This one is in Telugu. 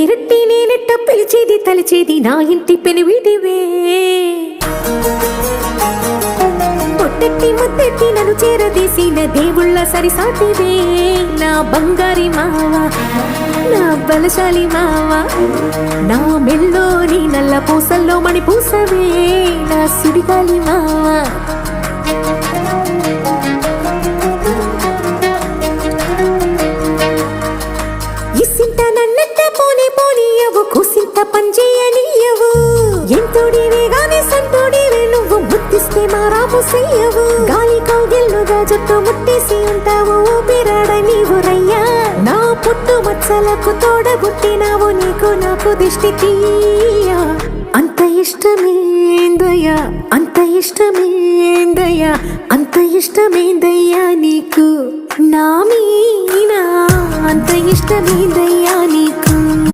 పేరెట్టి నేనెట్ట పిలిచేది తలిచేది నా ఇంటి పెనువిటివే పొట్టెట్టి ముద్దెట్టి నన్ను చేరదీసిన దేవుళ్ళ సరిసాటివే నా బంగారి మావా నా బలశాలి మావా నా మెల్లోని నల్ల పూసల్లో మణి పూసవే నా సుడిగాలి మావా ఇసింత నన్నట్ట పోనీ పోనీయవు కుసింత పంచేయనీయవు ఎంతోడివే గాని సంతోడివే నువ్వు ముద్దిస్తే మారాము చెయ్యవు గాలి కౌగిల్లుగా జుట్టు ముట్టేసి ఉంటావు ఊపిరాడ నీవు రయ్యా నా పుట్టు మచ్చలకు తోడబుట్టినావు నీకు నాకు దిష్టి తీయా అంత ఇష్టమేందయ్యా అంత ఇష్టమేందయ్యా అంత ఇష్టమేందయ్యా నీకు నా మీనా అంత ఇష్టమేందయ్యా నీకు